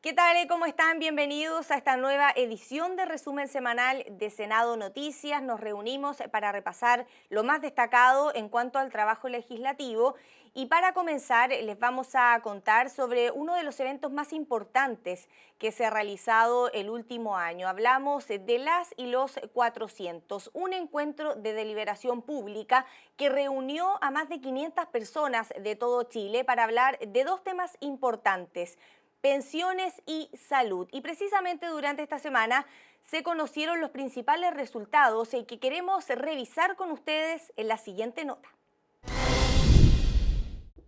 ¿Qué tal? ¿Cómo están? Bienvenidos a esta nueva edición de resumen semanal de Senado Noticias. Nos reunimos para repasar lo más destacado en cuanto al trabajo legislativo. Y para comenzar, les vamos a contar sobre uno de los eventos más importantes que se ha realizado el último año. Hablamos de las y los 400, un encuentro de deliberación pública que reunió a más de 500 personas de todo Chile para hablar de dos temas importantes: pensiones y salud. Y precisamente durante esta semana se conocieron los principales resultados que queremos revisar con ustedes en la siguiente nota.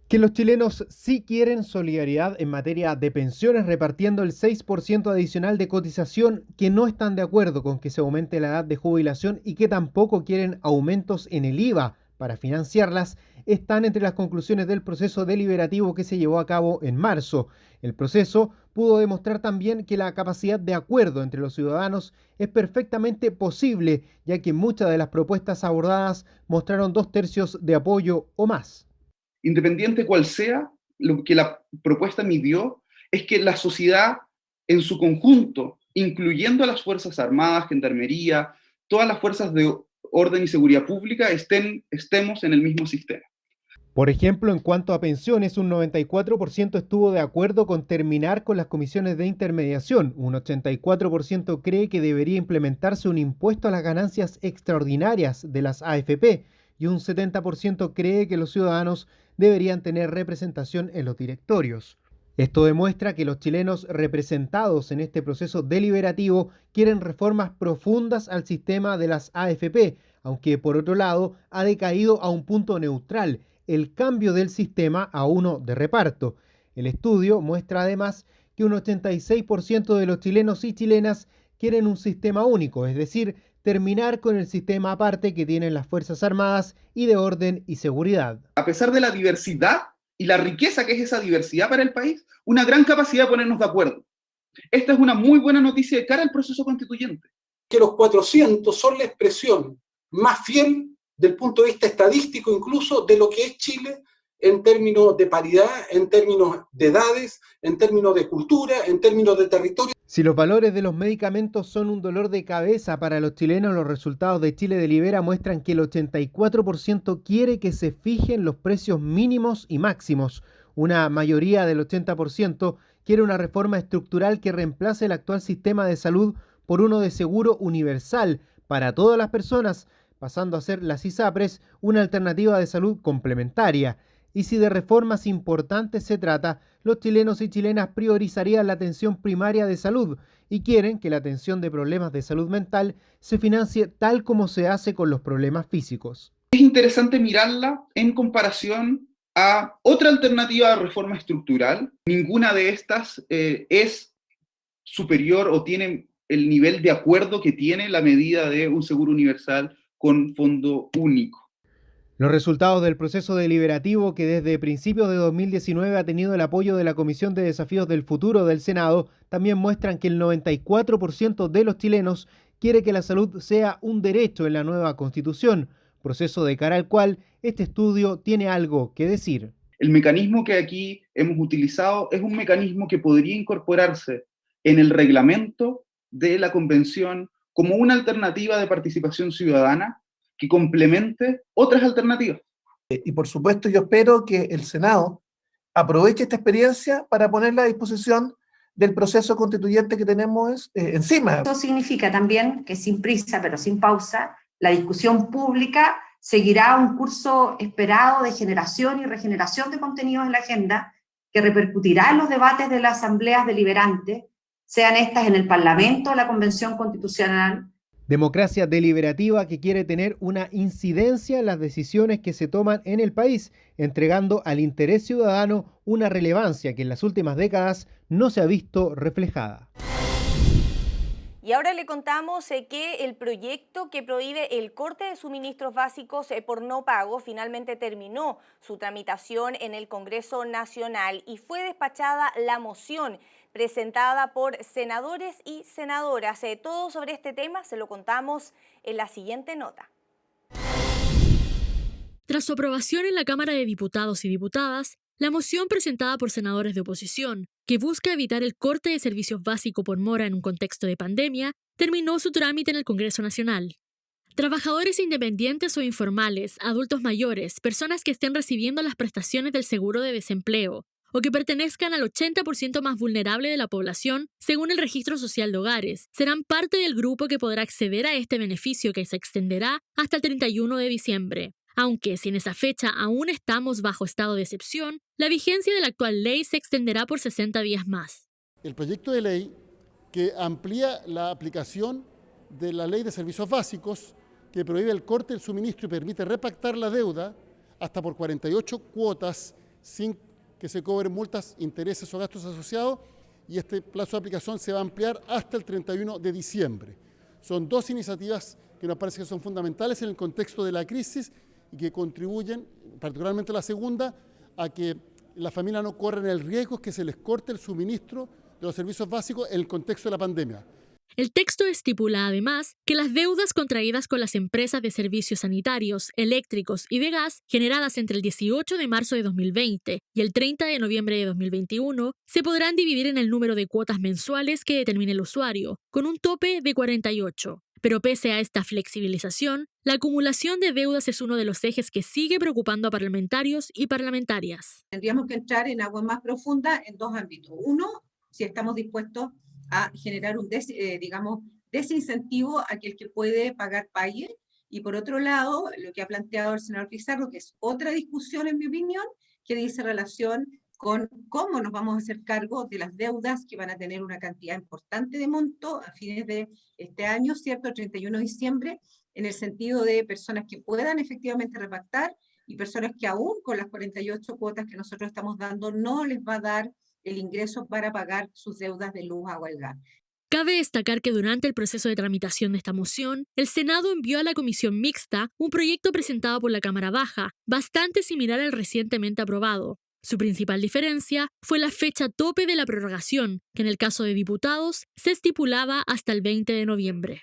Que los chilenos sí quieren solidaridad en materia de pensiones, repartiendo el 6% adicional de cotización, que no están de acuerdo con que se aumente la edad de jubilación y que tampoco quieren aumentos en el IVA para financiarlas, están entre las conclusiones del proceso deliberativo que se llevó a cabo en marzo. El proceso pudo demostrar también que la capacidad de acuerdo entre los ciudadanos es perfectamente posible, ya que muchas de las propuestas abordadas mostraron 2/3 de apoyo o más. Independiente cual sea, lo que la propuesta midió es que la sociedad en su conjunto, incluyendo a las Fuerzas Armadas, Gendarmería, todas las fuerzas de orden y seguridad pública, estemos en el mismo sistema. Por ejemplo, en cuanto a pensiones, un 94% estuvo de acuerdo con terminar con las comisiones de intermediación, un 84% cree que debería implementarse un impuesto a las ganancias extraordinarias de las AFP y un 70% cree que los ciudadanos deberían tener representación en los directorios. Esto demuestra que los chilenos representados en este proceso deliberativo quieren reformas profundas al sistema de las AFP, aunque por otro lado ha decaído a un punto neutral, el cambio del sistema a uno de reparto. El estudio muestra además que un 86% de los chilenos y chilenas quieren un sistema único, es decir, terminar con el sistema aparte que tienen las Fuerzas Armadas y de orden y seguridad. A pesar de la diversidad y la riqueza que es esa diversidad para el país, una gran capacidad de ponernos de acuerdo. Esta es una muy buena noticia de cara al proceso constituyente. Que los 400 son la expresión más fiel del punto de vista estadístico incluso de lo que es Chile en términos de paridad, en términos de edades, en términos de cultura, en términos de territorio. Si los valores de los medicamentos son un dolor de cabeza para los chilenos, los resultados de Chile Delibera muestran que el 84% quiere que se fijen los precios mínimos y máximos. Una mayoría del 80% quiere una reforma estructural que reemplace el actual sistema de salud por uno de seguro universal para todas las personas, pasando a ser las ISAPRES una alternativa de salud complementaria. Y si de reformas importantes se trata, los chilenos y chilenas priorizarían la atención primaria de salud y quieren que la atención de problemas de salud mental se financie tal como se hace con los problemas físicos. Es interesante mirarla en comparación a otra alternativa de reforma estructural. Ninguna de estas es superior o tiene el nivel de acuerdo que tiene la medida de un seguro universal con fondo único. Los resultados del proceso deliberativo, que desde principios de 2019 ha tenido el apoyo de la Comisión de Desafíos del Futuro del Senado, también muestran que el 94% de los chilenos quiere que la salud sea un derecho en la nueva Constitución, proceso de cara al cual este estudio tiene algo que decir. El mecanismo que aquí hemos utilizado es un mecanismo que podría incorporarse en el reglamento de la Convención como una alternativa de participación ciudadana que complemente otras alternativas. Y por supuesto yo espero que el Senado aproveche esta experiencia para ponerla a disposición del proceso constituyente que tenemos encima. Eso significa también que sin prisa pero sin pausa, la discusión pública seguirá un curso esperado de generación y regeneración de contenidos en la agenda que repercutirá en los debates de las asambleas deliberantes, sean estas en el Parlamento o la Convención Constitucional. Democracia deliberativa que quiere tener una incidencia en las decisiones que se toman en el país, entregando al interés ciudadano una relevancia que en las últimas décadas no se ha visto reflejada. Y ahora le contamos que el proyecto que prohíbe el corte de suministros básicos por no pago finalmente terminó su tramitación en el Congreso Nacional y fue despachada la moción presentada por senadores y senadoras. Todo sobre este tema se lo contamos en la siguiente nota. Tras su aprobación en la Cámara de Diputados y Diputadas, La moción presentada por senadores de oposición, que busca evitar el corte de servicios básicos por mora en un contexto de pandemia, terminó su trámite en el Congreso Nacional. Trabajadores independientes o informales, adultos mayores, personas que estén recibiendo las prestaciones del seguro de desempleo o que pertenezcan al 80% más vulnerable de la población, según el Registro Social de Hogares, serán parte del grupo que podrá acceder a este beneficio que se extenderá hasta el 31 de diciembre. Aunque si en esa fecha aún estamos bajo estado de excepción, la vigencia de la actual ley se extenderá por 60 días más. El proyecto de ley que amplía la aplicación de la Ley de Servicios Básicos, que prohíbe el corte del suministro y permite repactar la deuda hasta por 48 cuotas sin que se cobren multas, intereses o gastos asociados, y este plazo de aplicación se va a ampliar hasta el 31 de diciembre. Son dos iniciativas que nos parece que son fundamentales en el contexto de la crisis y que contribuyen, particularmente la segunda, a que las familias no corran el riesgo que se les corte el suministro de los servicios básicos en el contexto de la pandemia. El texto estipula además que las deudas contraídas con las empresas de servicios sanitarios, eléctricos y de gas generadas entre el 18 de marzo de 2020 y el 30 de noviembre de 2021 se podrán dividir en el número de cuotas mensuales que determine el usuario, con un tope de 48. Pero pese a esta flexibilización, la acumulación de deudas es uno de los ejes que sigue preocupando a parlamentarios y parlamentarias. Tendríamos que entrar en agua más profunda en dos ámbitos. Uno, si estamos dispuestos a generar un desincentivo a que el que puede pagar pague. Y por otro lado, lo que ha planteado el senador Pizarro, que es otra discusión, en mi opinión, que dice relación con cómo nos vamos a hacer cargo de las deudas que van a tener una cantidad importante de monto a fines de este año, ¿cierto? El 31 de diciembre, en el sentido de personas que puedan efectivamente repactar y personas que aún con las 48 cuotas que nosotros estamos dando no les va a dar el ingreso para pagar sus deudas de luz, agua y gas. Cabe destacar que durante el proceso de tramitación de esta moción, el Senado envió a la Comisión Mixta un proyecto presentado por la Cámara Baja, bastante similar al recientemente aprobado. Su principal diferencia fue la fecha tope de la prorrogación, que en el caso de diputados se estipulaba hasta el 20 de noviembre.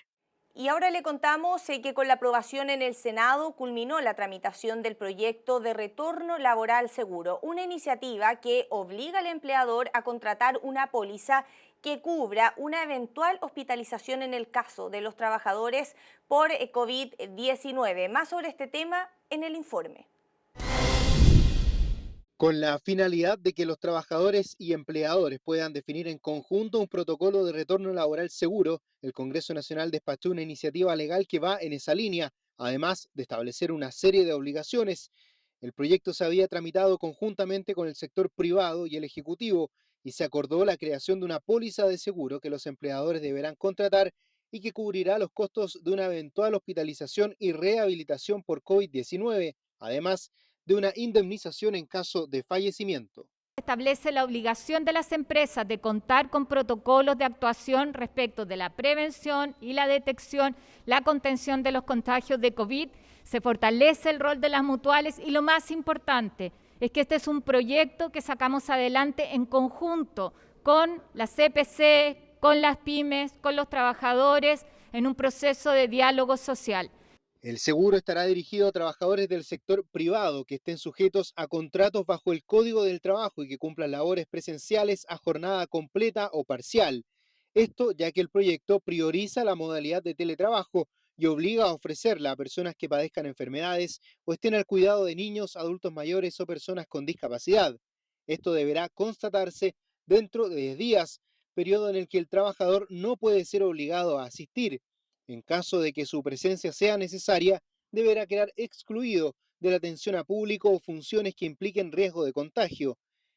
Y ahora le contamos que con la aprobación en el Senado culminó la tramitación del proyecto de retorno laboral seguro, una iniciativa que obliga al empleador a contratar una póliza que cubra una eventual hospitalización en el caso de los trabajadores por COVID-19. Más sobre este tema en el informe. Con la finalidad de que los trabajadores y empleadores puedan definir en conjunto un protocolo de retorno laboral seguro, el Congreso Nacional despachó una iniciativa legal que va en esa línea, además de establecer una serie de obligaciones. El proyecto se había tramitado conjuntamente con el sector privado y el Ejecutivo y se acordó la creación de una póliza de seguro que los empleadores deberán contratar y que cubrirá los costos de una eventual hospitalización y rehabilitación por COVID-19, además de una indemnización en caso de fallecimiento. Establece la obligación de las empresas de contar con protocolos de actuación respecto de la prevención y la detección, la contención de los contagios de COVID. Se fortalece el rol de las mutuales y lo más importante es que este es un proyecto que sacamos adelante en conjunto con la CPC, con las pymes, con los trabajadores, en un proceso de diálogo social. El seguro estará dirigido a trabajadores del sector privado que estén sujetos a contratos bajo el Código del Trabajo y que cumplan labores presenciales a jornada completa o parcial. Esto ya que el proyecto prioriza la modalidad de teletrabajo y obliga a ofrecerla a personas que padezcan enfermedades o estén al cuidado de niños, adultos mayores o personas con discapacidad. Esto deberá constatarse dentro de 10 días, periodo en el que el trabajador no puede ser obligado a asistir. En caso de que su presencia sea necesaria, deberá quedar excluido de la atención a público o funciones que impliquen riesgo de contagio.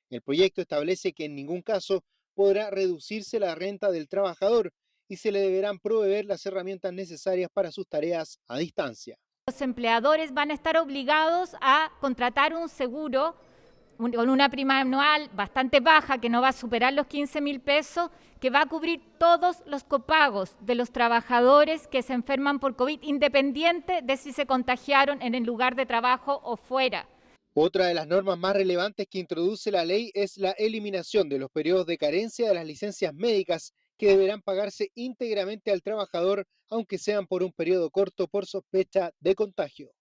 El proyecto establece que en ningún caso podrá reducirse la renta del trabajador y se le deberán proveer las herramientas necesarias para sus tareas a distancia. Los empleadores van a estar obligados a contratar un seguro con una prima anual bastante baja, que no va a superar los 15.000 pesos, que va a cubrir todos los copagos de los trabajadores que se enferman por COVID, independiente de si se contagiaron en el lugar de trabajo o fuera. Otra de las normas más relevantes que introduce la ley es la eliminación de los periodos de carencia de las licencias médicas, que deberán pagarse íntegramente al trabajador, aunque sean por un periodo corto por sospecha de contagio.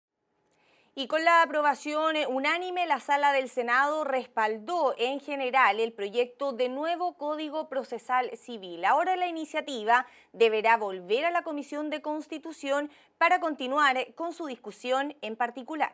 Y con la aprobación unánime, la Sala del Senado respaldó en general el proyecto de nuevo Código Procesal Civil. Ahora la iniciativa deberá volver a la Comisión de Constitución para continuar con su discusión en particular.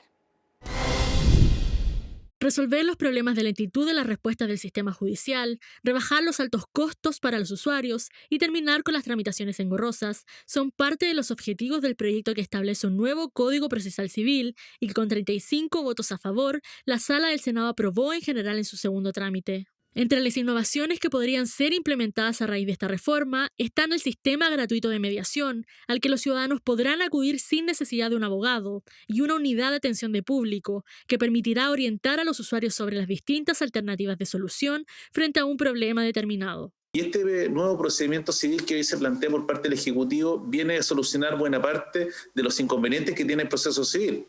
Resolver los problemas de lentitud de la respuesta del sistema judicial, rebajar los altos costos para los usuarios y terminar con las tramitaciones engorrosas son parte de los objetivos del proyecto que establece un nuevo Código Procesal Civil y que con 35 votos a favor, la Sala del Senado aprobó en general en su segundo trámite. Entre las innovaciones que podrían ser implementadas a raíz de esta reforma están el sistema gratuito de mediación, al que los ciudadanos podrán acudir sin necesidad de un abogado, y una unidad de atención de público, que permitirá orientar a los usuarios sobre las distintas alternativas de solución frente a un problema determinado. Y este nuevo procedimiento civil que hoy se plantea por parte del Ejecutivo viene a solucionar buena parte de los inconvenientes que tiene el proceso civil.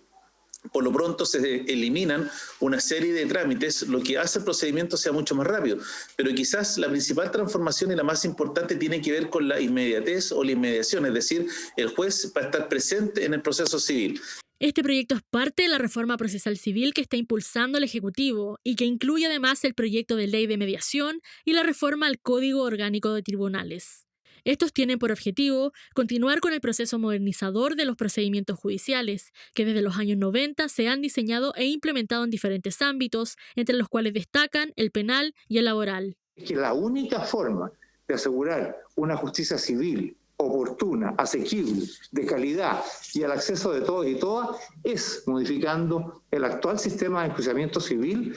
Por lo pronto se eliminan una serie de trámites, lo que hace el procedimiento sea mucho más rápido. Pero quizás la principal transformación y la más importante tiene que ver con la inmediatez o la inmediación, es decir, el juez va a estar presente en el proceso civil. Este proyecto es parte de la reforma procesal civil que está impulsando el Ejecutivo y que incluye además el proyecto de ley de mediación y la reforma al Código Orgánico de Tribunales. Estos tienen por objetivo continuar con el proceso modernizador de los procedimientos judiciales, que desde los años 90 se han diseñado e implementado en diferentes ámbitos, entre los cuales destacan el penal y el laboral. Es que la única forma de asegurar una justicia civil oportuna, asequible, de calidad y al acceso de todos y todas es modificando el actual sistema de enjuiciamiento civil,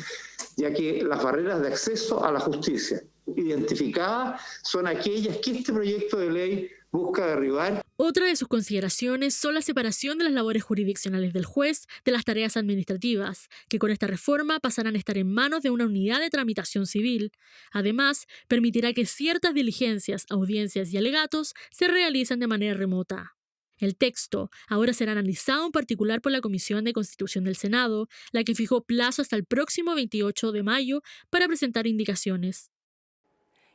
ya que las barreras de acceso a la justicia identificadas son aquellas que este proyecto de ley busca derribar. Otra de sus consideraciones son la separación de las labores jurisdiccionales del juez de las tareas administrativas, que con esta reforma pasarán a estar en manos de una unidad de tramitación civil. Además, permitirá que ciertas diligencias, audiencias y alegatos se realicen de manera remota. El texto ahora será analizado en particular por la Comisión de Constitución del Senado, la que fijó plazo hasta el próximo 28 de mayo para presentar indicaciones.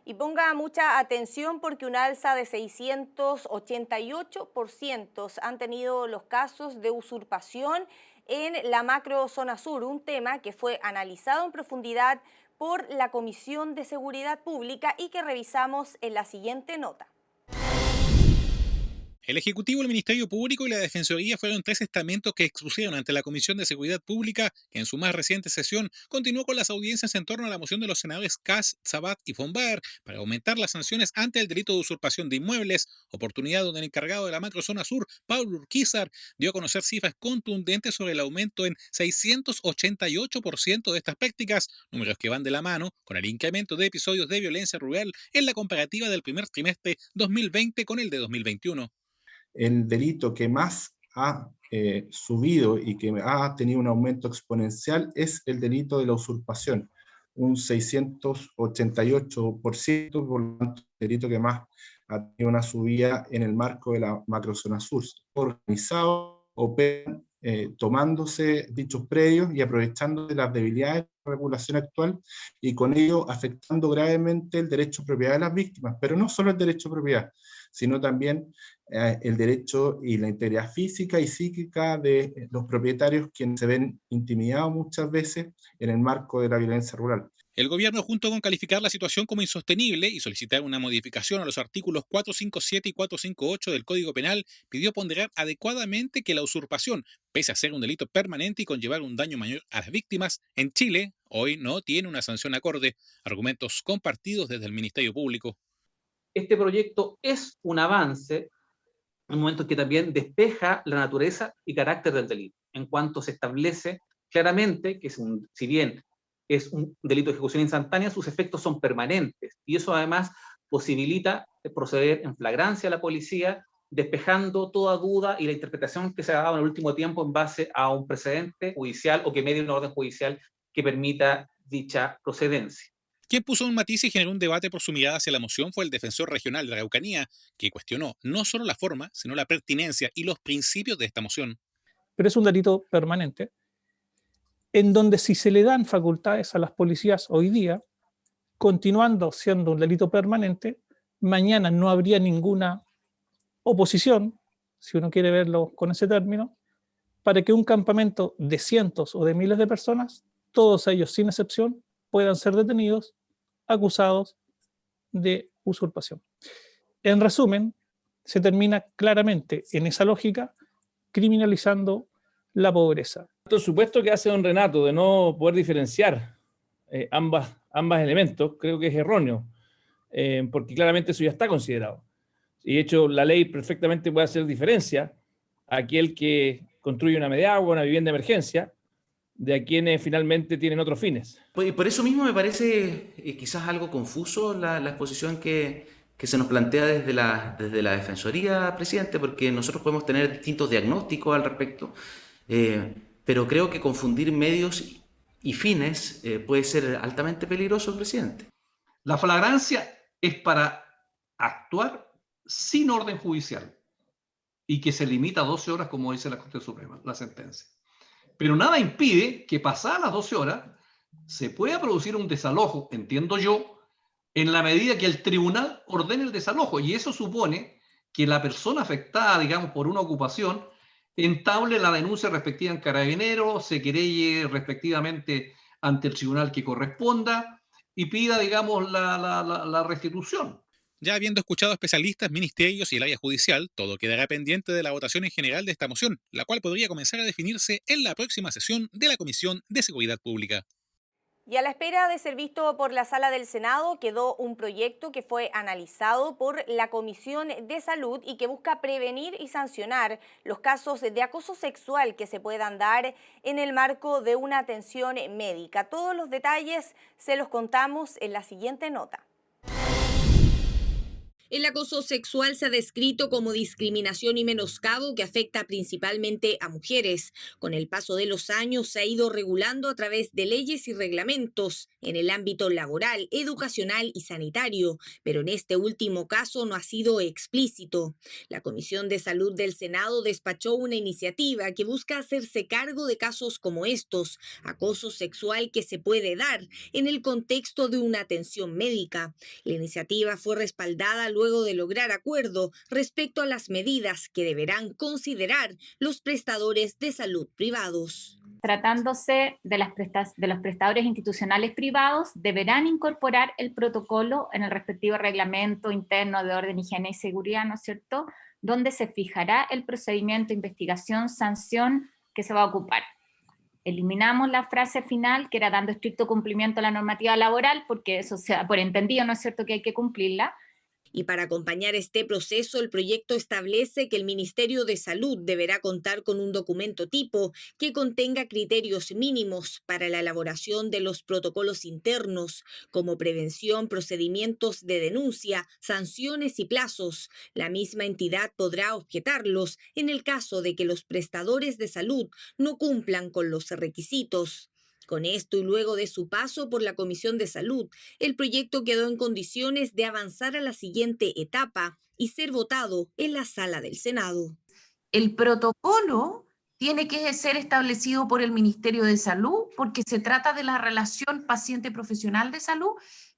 Y ponga mucha atención porque un alza de 688% han tenido los casos de usurpación en la macrozona sur, un tema que fue analizado en profundidad por la Comisión de Seguridad Pública y que revisamos en la siguiente nota. El Ejecutivo, el Ministerio Público y la Defensoría fueron tres estamentos que expusieron ante la Comisión de Seguridad Pública, que en su más reciente sesión continuó con las audiencias en torno a la moción de los senadores Kast, Sabat y von Baer para aumentar las sanciones ante el delito de usurpación de inmuebles, oportunidad donde el encargado de la macrozona sur, Pablo Urquizar, dio a conocer cifras contundentes sobre el aumento en 688% de estas prácticas, números que van de la mano con el incremento de episodios de violencia rural en la comparativa del primer trimestre 2020 con el de 2021. El delito que más ha subido y que ha tenido un aumento exponencial es el delito de la usurpación, un 688%, por lo tanto, el delito que más ha tenido una subida en el marco de la macrozona sur. Organizado, operan tomándose dichos predios y aprovechando de las debilidades de la regulación actual y con ello afectando gravemente el derecho a propiedad de las víctimas, pero no solo el derecho a propiedad, sino también el derecho y la integridad física y psíquica de los propietarios, quienes se ven intimidados muchas veces en el marco de la violencia rural. El gobierno, junto con calificar la situación como insostenible y solicitar una modificación a los artículos 457 y 458 del Código Penal, pidió ponderar adecuadamente que la usurpación, pese a ser un delito permanente y conllevar un daño mayor a las víctimas, en Chile hoy no tiene una sanción acorde. Argumentos compartidos desde el Ministerio Público. Este proyecto es un avance, en un momento que también despeja la naturaleza y carácter del delito, en cuanto se establece claramente que si bien es un delito de ejecución instantánea, sus efectos son permanentes, y eso además posibilita proceder en flagrancia a la policía, despejando toda duda y la interpretación que se ha dado en el último tiempo en base a un precedente judicial o que medie una orden judicial que permita dicha procedencia. Quien puso un matiz y generó un debate por su mirada hacia la moción fue el defensor regional de la Araucanía, que cuestionó no solo la forma, sino la pertinencia y los principios de esta moción. Pero es un delito permanente, en donde si se le dan facultades a las policías hoy día, continuando siendo un delito permanente, mañana no habría ninguna oposición, si uno quiere verlo con ese término, para que un campamento de cientos o de miles de personas, todos ellos sin excepción, puedan ser detenidos, acusados de usurpación. En resumen, se termina claramente en esa lógica criminalizando la pobreza. El supuesto que hace don Renato de no poder diferenciar ambas elementos, creo que es erróneo, porque claramente eso ya está considerado. Y de hecho, la ley perfectamente puede hacer diferencia a aquel que construye una media agua, una vivienda de emergencia, de a quienes finalmente tienen otros fines. Y por eso mismo me parece quizás algo confuso la exposición que se nos plantea desde la Defensoría, presidente, porque nosotros podemos tener distintos diagnósticos al respecto, pero creo que confundir medios y fines puede ser altamente peligroso, presidente. La flagrancia es para actuar sin orden judicial y que se limita a 12 horas, como dice la Corte Suprema, la sentencia. Pero nada impide que pasadas las 12 horas se pueda producir un desalojo, entiendo yo, en la medida que el tribunal ordene el desalojo. Y eso supone que la persona afectada, digamos, por una ocupación, entable la denuncia respectiva en Carabineros, se querelle respectivamente ante el tribunal que corresponda y pida, digamos, la restitución. Ya habiendo escuchado a especialistas, ministerios y el área judicial, todo quedará pendiente de la votación en general de esta moción, la cual podría comenzar a definirse en la próxima sesión de la Comisión de Seguridad Pública. Y a la espera de ser visto por la Sala del Senado, quedó un proyecto que fue analizado por la Comisión de Salud y que busca prevenir y sancionar los casos de acoso sexual que se puedan dar en el marco de una atención médica. Todos los detalles se los contamos en la siguiente nota. El acoso sexual se ha descrito como discriminación y menoscabo que afecta principalmente a mujeres. Con el paso de los años se ha ido regulando a través de leyes y reglamentos en el ámbito laboral, educacional y sanitario, pero en este último caso no ha sido explícito. La Comisión de Salud del Senado despachó una iniciativa que busca hacerse cargo de casos como estos, acoso sexual que se puede dar en el contexto de una atención médica. La iniciativa fue respaldada luego de lograr acuerdo respecto a las medidas que deberán considerar los prestadores de salud privados. Tratándose de los prestadores institucionales privados, deberán incorporar el protocolo en el respectivo reglamento interno de orden, higiene y seguridad, ¿no es cierto?, donde se fijará el procedimiento, investigación, sanción que se va a ocupar. Eliminamos la frase final, que era dando estricto cumplimiento a la normativa laboral, porque eso se da por entendido, ¿no es cierto?, que hay que cumplirla. Y para acompañar este proceso, el proyecto establece que el Ministerio de Salud deberá contar con un documento tipo que contenga criterios mínimos para la elaboración de los protocolos internos, como prevención, procedimientos de denuncia, sanciones y plazos. La misma entidad podrá objetarlos en el caso de que los prestadores de salud no cumplan con los requisitos. Con esto y luego de su paso por la Comisión de Salud, el proyecto quedó en condiciones de avanzar a la siguiente etapa y ser votado en la Sala del Senado. El protocolo tiene que ser establecido por el Ministerio de Salud porque se trata de la relación paciente-profesional de salud,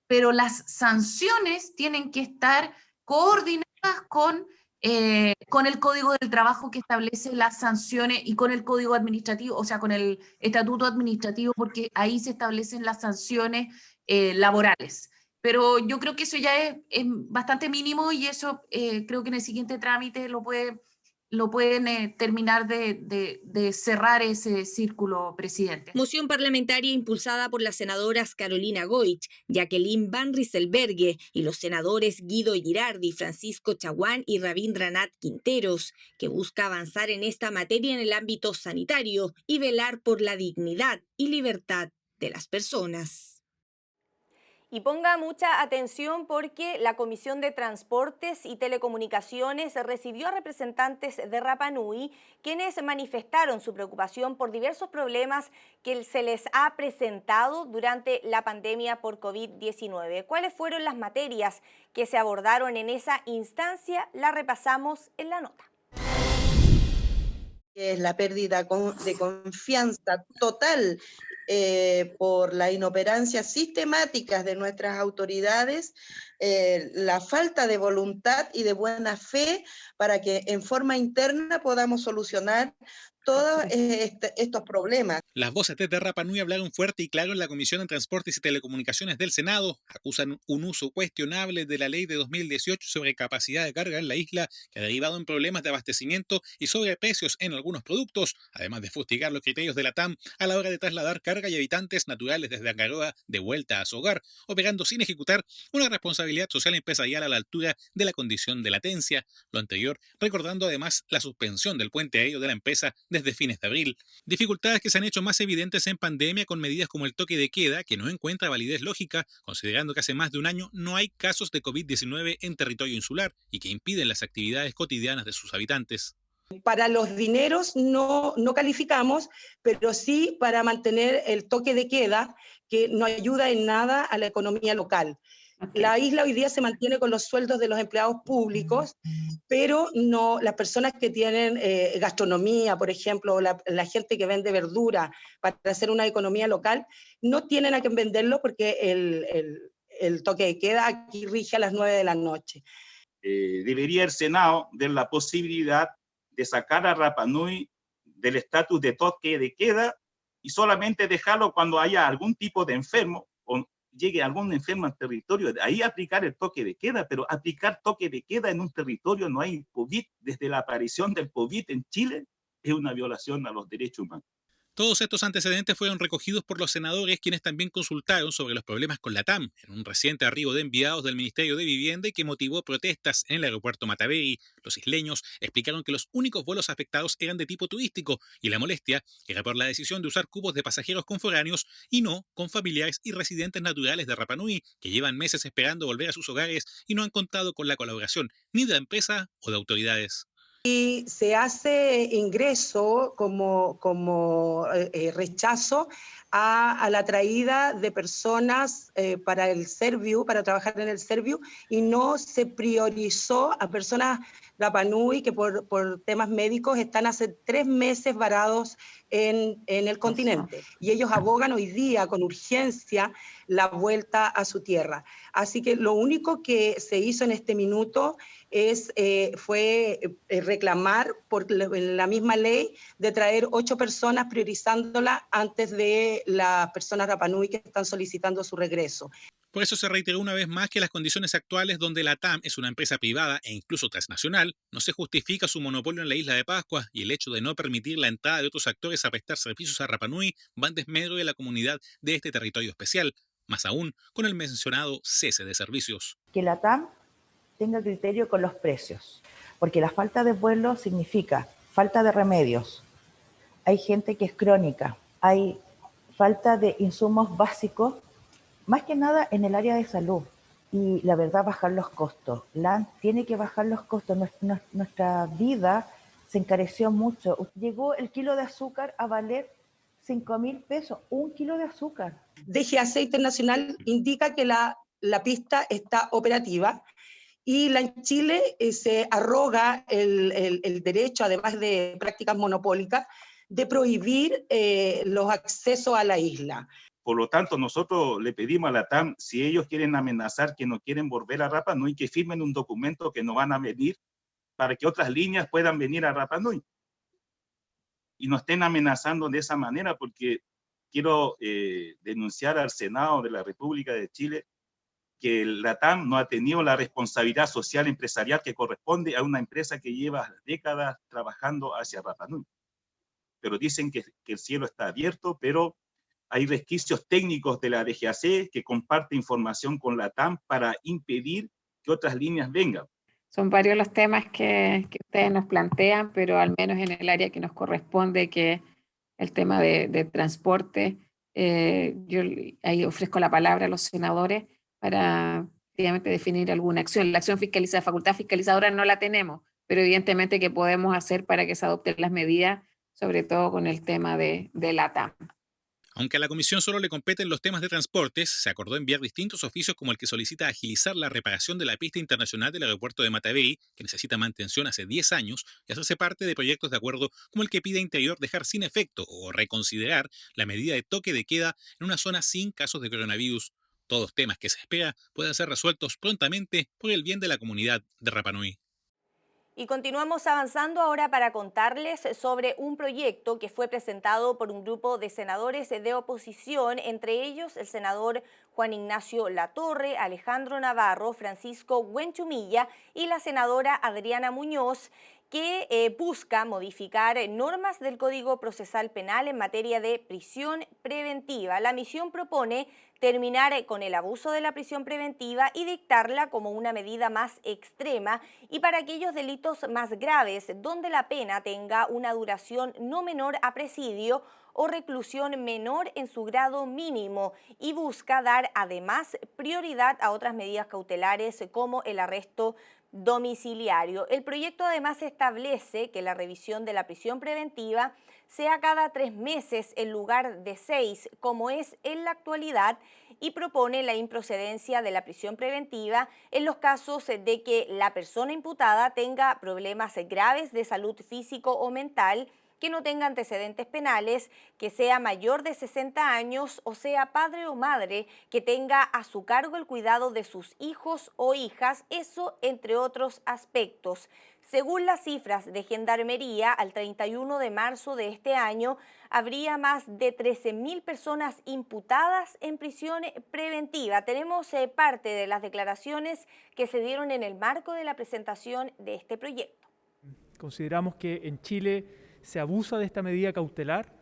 pero las sanciones tienen que estar coordinadas con el Código del Trabajo que establece las sanciones y con el Código Administrativo, o sea, con el Estatuto Administrativo, porque ahí se establecen las sanciones laborales. Pero yo creo que eso ya es bastante mínimo y eso creo que en el siguiente trámite lo pueden terminar de cerrar ese círculo, presidente. Moción parlamentaria impulsada por las senadoras Carolina Goich, Jacqueline Van Rysselberghe y los senadores Guido Girardi, Francisco Chaguán y Rabindranath Quinteros, que busca avanzar en esta materia en el ámbito sanitario y velar por la dignidad y libertad de las personas. Y ponga mucha atención porque la Comisión de Transportes y Telecomunicaciones recibió a representantes de Rapa Nui, quienes manifestaron su preocupación por diversos problemas que se les ha presentado durante la pandemia por COVID-19. ¿Cuáles fueron las materias que se abordaron en esa instancia? La repasamos en la nota. Es la pérdida de confianza total por la inoperancia sistemática de nuestras autoridades, la falta de voluntad y de buena fe para que en forma interna podamos solucionar todos estos problemas. Las voces de Rapa Nui hablaron fuerte y claro en la Comisión de Transportes y Telecomunicaciones del Senado. Acusan un uso cuestionable de la ley de 2018 sobre capacidad de carga en la isla, que ha derivado en problemas de abastecimiento y sobreprecios en algunos productos, además de fustigar los criterios de la TAM a la hora de trasladar carga y habitantes naturales desde Angaroa de vuelta a su hogar, operando sin ejecutar una responsabilidad social y empresarial a la altura de la condición de latencia. Lo anterior recordando además la suspensión del puente aéreo de la empresa desde fines de abril. Dificultades que se han hecho más evidentes en pandemia con medidas como el toque de queda, que no encuentra validez lógica, considerando que hace más de un año no hay casos de COVID-19 en territorio insular y que impiden las actividades cotidianas de sus habitantes. Para los dineros no calificamos, pero sí para mantener el toque de queda, que no ayuda en nada a la economía local. Okay. La isla hoy día se mantiene con los sueldos de los empleados públicos, pero no las personas que tienen gastronomía, por ejemplo, o la gente que vende verdura para hacer una economía local, no tienen a quien venderlo porque el toque de queda aquí rige a las 9 de la noche. Debería el Senado dar la posibilidad de sacar a Rapa Nui del estatus de toque de queda y solamente dejarlo cuando haya algún tipo de enfermo o llegue algún enfermo al territorio, ahí aplicar el toque de queda, pero aplicar toque de queda en un territorio no hay COVID, desde la aparición del COVID en Chile, es una violación a los derechos humanos. Todos estos antecedentes fueron recogidos por los senadores, quienes también consultaron sobre los problemas con la TAM en un reciente arribo de enviados del Ministerio de Vivienda y que motivó protestas en el aeropuerto Mataveri. Los isleños explicaron que los únicos vuelos afectados eran de tipo turístico y la molestia era por la decisión de usar cupos de pasajeros con foráneos y no con familiares y residentes naturales de Rapa Nui, que llevan meses esperando volver a sus hogares y no han contado con la colaboración ni de la empresa o de autoridades. Y se hace ingreso como rechazo a la traída de personas para el Serviu, para trabajar en el Serviu, y no se priorizó a personas Rapa Nui que por temas médicos están hace 3 meses varados en el continente. Y ellos abogan hoy día con urgencia la vuelta a su tierra. Así que lo único que se hizo en este minuto fue reclamar por la misma ley de traer 8 personas, priorizándola antes de las personas Rapa Nui que están solicitando su regreso. Por eso se reiteró una vez más que las condiciones actuales donde la TAM es una empresa privada e incluso transnacional, no se justifica su monopolio en la isla de Pascua, y el hecho de no permitir la entrada de otros actores a prestar servicios a Rapa Nui va en desmedro de la comunidad de este territorio especial, más aún con el mencionado cese de servicios. Que la TAM tenga criterio con los precios, porque la falta de vuelo significa falta de remedios, hay gente que es crónica, hay falta de insumos básicos, más que nada en el área de salud, y la verdad bajar los costos. LAN tiene que bajar los costos, nuestra vida se encareció mucho. Llegó el kilo de azúcar a valer 5.000 pesos, 1 kilo de azúcar. DGAC Internacional indica que la pista está operativa, y la en Chile se arroga el derecho, además de prácticas monopólicas, de prohibir los accesos a la isla. Por lo tanto, nosotros le pedimos a la TAM, si ellos quieren amenazar que no quieren volver a Rapa Nui, que firmen un documento que no van a venir para que otras líneas puedan venir a Rapa Nui. Y no estén amenazando de esa manera, porque quiero denunciar al Senado de la República de Chile que la TAM no ha tenido la responsabilidad social empresarial que corresponde a una empresa que lleva décadas trabajando hacia Rapa Nui. Pero dicen que el cielo está abierto, pero hay resquicios técnicos de la DGAC que comparte información con la TAM para impedir que otras líneas vengan. Son varios los temas que ustedes nos plantean, pero al menos en el área que nos corresponde, que el tema de transporte, yo ahí ofrezco la palabra a los senadores para efectivamente definir alguna acción. La acción fiscalizadora, facultad fiscalizadora no la tenemos, pero evidentemente que podemos hacer para que se adopten las medidas, sobre todo con el tema de la TAM. Aunque a la comisión solo le competen los temas de transportes, se acordó enviar distintos oficios como el que solicita agilizar la reparación de la pista internacional del aeropuerto de Mataveri, que necesita mantención hace 10 años, y hacerse parte de proyectos de acuerdo como el que pide Interior dejar sin efecto o reconsiderar la medida de toque de queda en una zona sin casos de coronavirus. Todos temas que se espera puedan ser resueltos prontamente por el bien de la comunidad de Rapa Nui. Y continuamos avanzando ahora para contarles sobre un proyecto que fue presentado por un grupo de senadores de oposición, entre ellos el senador Juan Ignacio Latorre, Alejandro Navarro, Francisco Huenchumilla y la senadora Adriana Muñoz, que busca modificar normas del Código Procesal Penal en materia de prisión preventiva. La misión propone terminar con el abuso de la prisión preventiva y dictarla como una medida más extrema y para aquellos delitos más graves, donde la pena tenga una duración no menor a presidio o reclusión menor en su grado mínimo, y busca dar además prioridad a otras medidas cautelares como el arresto domiciliario. El proyecto además establece que la revisión de la prisión preventiva sea cada 3 meses en lugar de 6, como es en la actualidad, y propone la improcedencia de la prisión preventiva en los casos de que la persona imputada tenga problemas graves de salud físico o mental, que no tenga antecedentes penales, que sea mayor de 60 años o sea padre o madre, que tenga a su cargo el cuidado de sus hijos o hijas, eso entre otros aspectos. Según las cifras de Gendarmería, al 31 de marzo de este año, habría más de 13.000 personas imputadas en prisión preventiva. Tenemos parte de las declaraciones que se dieron en el marco de la presentación de este proyecto. Consideramos que en Chile se abusa de esta medida cautelar.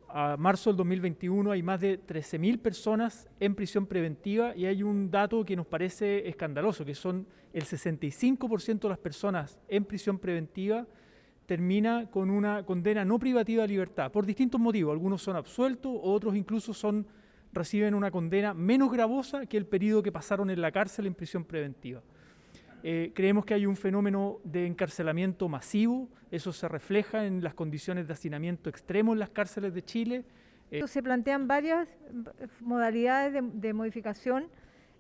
A marzo del 2021 hay más de 13.000 personas en prisión preventiva y hay un dato que nos parece escandaloso, que son el 65% de las personas en prisión preventiva termina con una condena no privativa de libertad, por distintos motivos. Algunos son absueltos, otros incluso reciben una condena menos gravosa que el periodo que pasaron en la cárcel en prisión preventiva. Creemos que hay un fenómeno de encarcelamiento masivo, eso se refleja en las condiciones de hacinamiento extremo en las cárceles de Chile. Se plantean varias modalidades de modificación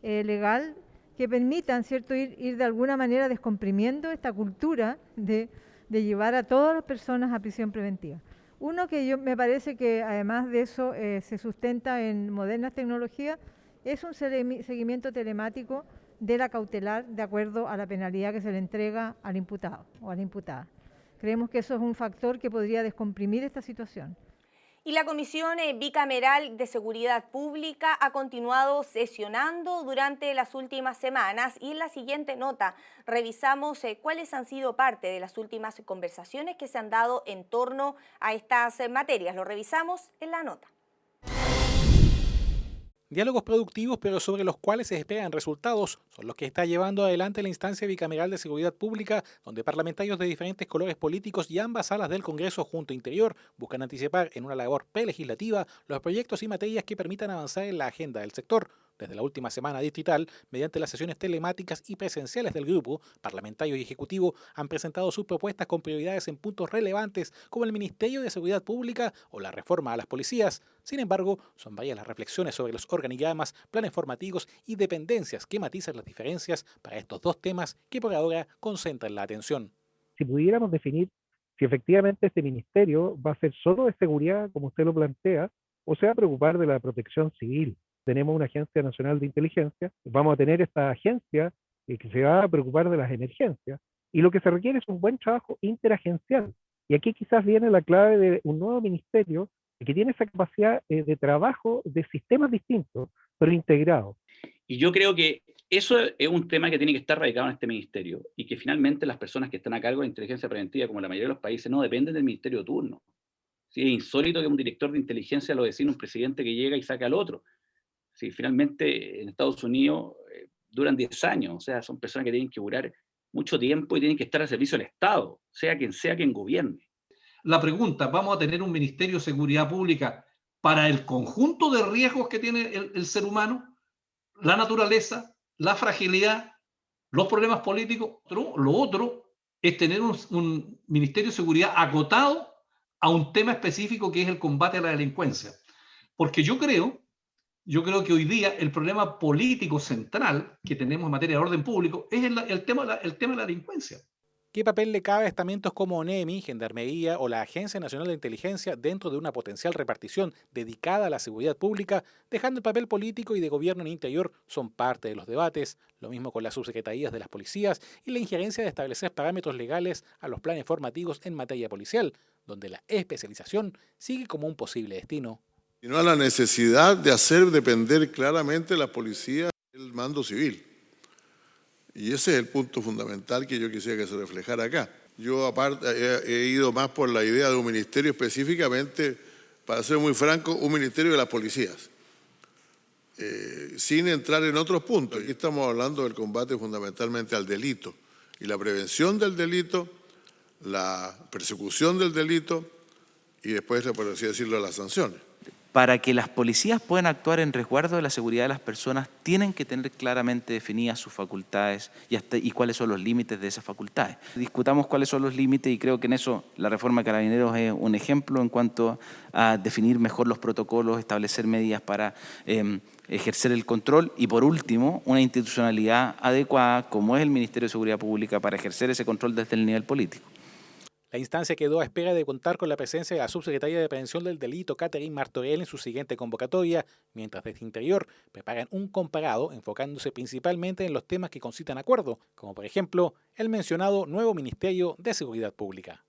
legal que permitan, ¿cierto?, ir de alguna manera descomprimiendo esta cultura de llevar a todas las personas a prisión preventiva. Uno que me parece que además de eso se sustenta en modernas tecnologías es un seguimiento telemático de la cautelar de acuerdo a la penalidad que se le entrega al imputado o a la imputada. Creemos que eso es un factor que podría descomprimir esta situación. Y la Comisión Bicameral de Seguridad Pública ha continuado sesionando durante las últimas semanas y en la siguiente nota revisamos cuáles han sido parte de las últimas conversaciones que se han dado en torno a estas materias. Lo revisamos en la nota. Diálogos productivos, pero sobre los cuales se esperan resultados, son los que está llevando adelante la instancia bicameral de seguridad pública, donde parlamentarios de diferentes colores políticos y ambas salas del Congreso junto a Interior buscan anticipar en una labor prelegislativa los proyectos y materias que permitan avanzar en la agenda del sector. Desde la última semana distrital, mediante las sesiones telemáticas y presenciales del grupo, parlamentarios y ejecutivo han presentado sus propuestas con prioridades en puntos relevantes como el Ministerio de Seguridad Pública o la reforma a las policías. Sin embargo, son varias las reflexiones sobre los organigramas, planes formativos y dependencias que matizan las diferencias para estos dos temas que por ahora concentran la atención. Si pudiéramos definir si efectivamente este ministerio va a ser solo de seguridad, como usted lo plantea, o se va a preocupar de la protección civil. Tenemos una Agencia Nacional de Inteligencia, vamos a tener esta agencia que se va a preocupar de las emergencias, y lo que se requiere es un buen trabajo interagencial. Y aquí quizás viene la clave de un nuevo ministerio que tiene esa capacidad de trabajo de sistemas distintos, pero integrados. Y yo creo que eso es un tema que tiene que estar radicado en este ministerio, y que finalmente las personas que están a cargo de inteligencia preventiva, como la mayoría de los países, no dependen del ministerio de turno. Sí, es insólito que un director de inteligencia lo designe un presidente que llega y saca al otro. Sí, finalmente en Estados Unidos duran 10 años, o sea, son personas que tienen que durar mucho tiempo y tienen que estar al servicio del Estado, sea quien gobierne. La pregunta, ¿vamos a tener un Ministerio de Seguridad Pública para el conjunto de riesgos que tiene el ser humano? La naturaleza, la fragilidad, los problemas políticos. Lo otro es tener un Ministerio de Seguridad acotado a un tema específico que es el combate a la delincuencia. Porque yo creo que hoy día el problema político central que tenemos en materia de orden público es el tema de la delincuencia. ¿Qué papel le cabe a estamentos como ONEMI, Gendarmería o la Agencia Nacional de Inteligencia dentro de una potencial repartición dedicada a la seguridad pública, dejando el papel político y de gobierno en interior son parte de los debates? Lo mismo con las subsecretarías de las policías y la injerencia de establecer parámetros legales a los planes formativos en materia policial, donde la especialización sigue como un posible destino. Sino a la necesidad de hacer depender claramente la policía del mando civil. Y ese es el punto fundamental que yo quisiera que se reflejara acá. Yo aparte he ido más por la idea de un ministerio específicamente, para ser muy franco, un ministerio de las policías, sin entrar en otros puntos. Aquí estamos hablando del combate fundamentalmente al delito y la prevención del delito, la persecución del delito y después, por así decirlo, las sanciones. Para que las policías puedan actuar en resguardo de la seguridad de las personas, tienen que tener claramente definidas sus facultades y cuáles son los límites de esas facultades. Discutamos cuáles son los límites y creo que en eso la reforma de Carabineros es un ejemplo en cuanto a definir mejor los protocolos, establecer medidas para ejercer el control y, por último, una institucionalidad adecuada como es el Ministerio de Seguridad Pública para ejercer ese control desde el nivel político. La instancia quedó a espera de contar con la presencia de la subsecretaria de Prevención del Delito, Catherine Martorell, en su siguiente convocatoria, mientras desde Interior preparan un comparado enfocándose principalmente en los temas que concitan acuerdo, como por ejemplo el mencionado nuevo Ministerio de Seguridad Pública.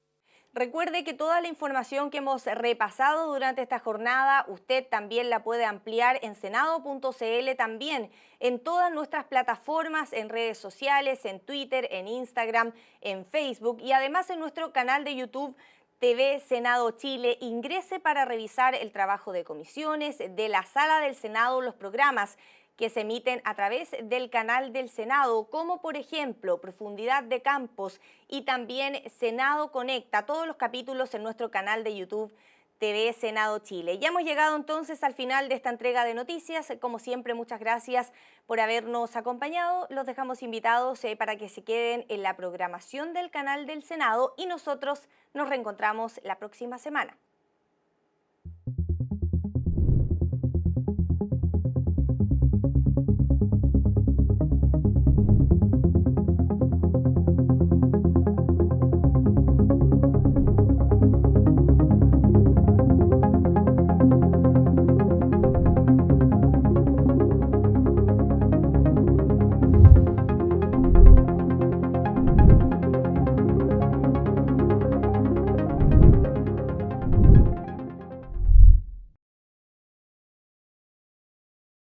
Recuerde que toda la información que hemos repasado durante esta jornada, usted también la puede ampliar en senado.cl, también en todas nuestras plataformas, en redes sociales, en Twitter, en Instagram, en Facebook y además en nuestro canal de YouTube TV Senado Chile. Ingrese para revisar el trabajo de comisiones, de la Sala del Senado, los programas que se emiten a través del canal del Senado, como por ejemplo Profundidad de Campos y también Senado Conecta, todos los capítulos en nuestro canal de YouTube TV Senado Chile. Ya hemos llegado entonces al final de esta entrega de noticias. Como siempre, muchas gracias por habernos acompañado. Los dejamos invitados para que se queden en la programación del canal del Senado y nosotros nos reencontramos la próxima semana.